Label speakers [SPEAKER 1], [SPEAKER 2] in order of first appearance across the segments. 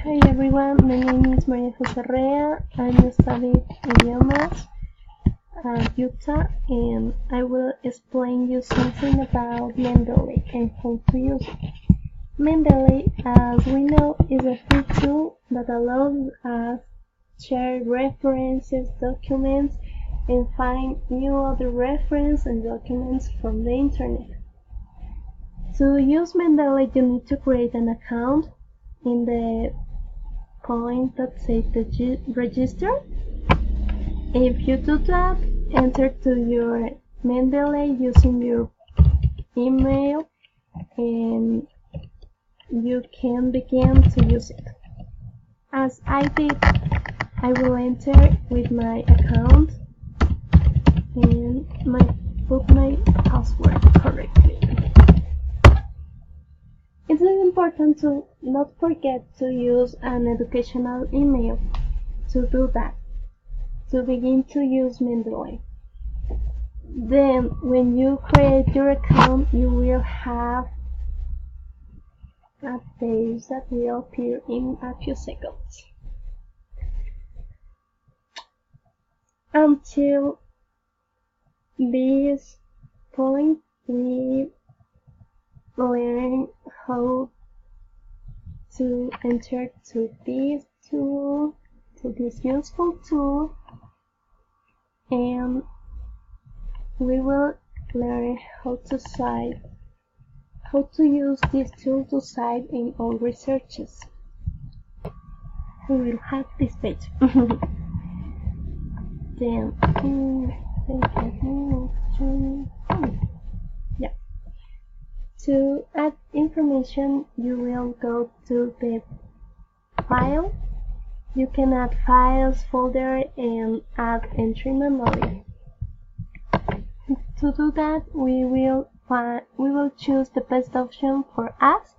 [SPEAKER 1] Hi everyone, my name is Maria Jose Rea. I'm studying idiomas at Utah, and I will explain you something about Mendeley and how to use it. Mendeley, as we know, is a free tool that allows us to share references, documents, and find new other references and documents from the internet. To use Mendeley, you need to create an account in the point that says the register. If you do that, enter to your Mendeley using your email and you can begin to use it. As I did, I will enter with my account and put my password correctly. It is important to not forget to use an educational email to do that, to begin to use Mendeley. Then, when you create your account, you will have a page that will appear in a few seconds. Until this point, we learn how to enter to this tool, to this useful tool, and we will learn how to use this tool to cite in all researches. We will have this page. Then, to add information, you will go to the file. You can add files, folder, and add entry manually. To do that, we will choose the best option for us.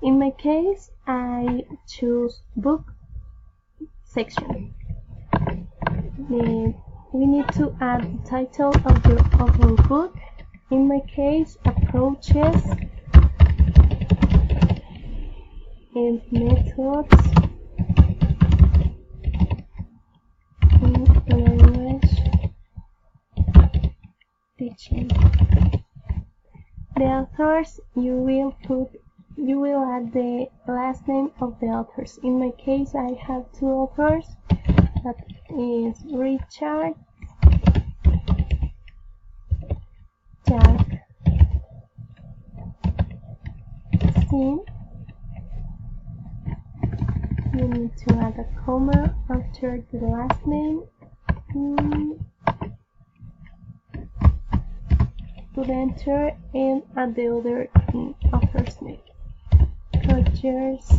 [SPEAKER 1] In my case, I choose book section. We need to add the title of our book. In my case, approaches and methods in language teaching. The authors, you will add the last name of the authors. In my case, I have two authors. That is Richard Jack Sin. You need to add a comma after the last name. Put enter and add the other author's name. Rogers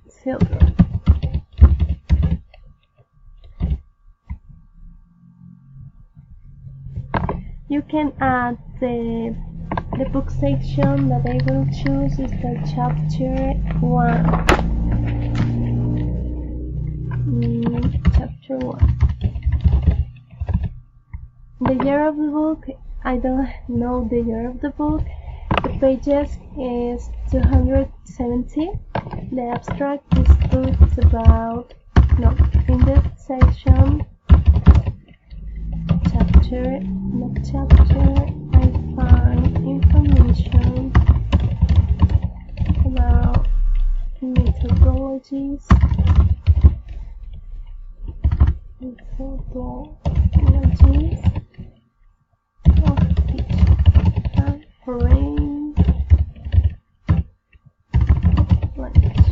[SPEAKER 1] Silver. You can add the book section that I will choose is the chapter 1. Chapter 1. The year of the book, I don't know the year of the book. The pages is 270. The abstract is books about, in the section chapter, I find information about methodologies of teaching and foreign language.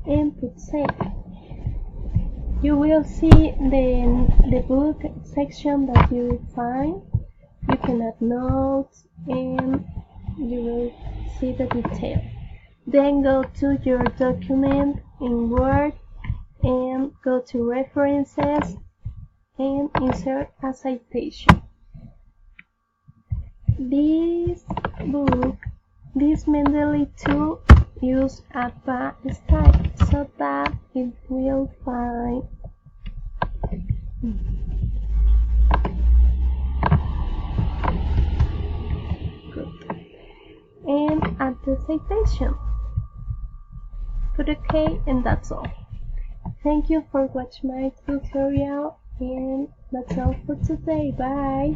[SPEAKER 1] And put save. You will see the book section that you find. You can add notes and you will see the detail. Then go to your document in Word and go to References and insert a citation. This Mendeley tool use APA style so that it will find at the citation. Put OK, and that's all. Thank you for watching my tutorial, and that's all for today. Bye!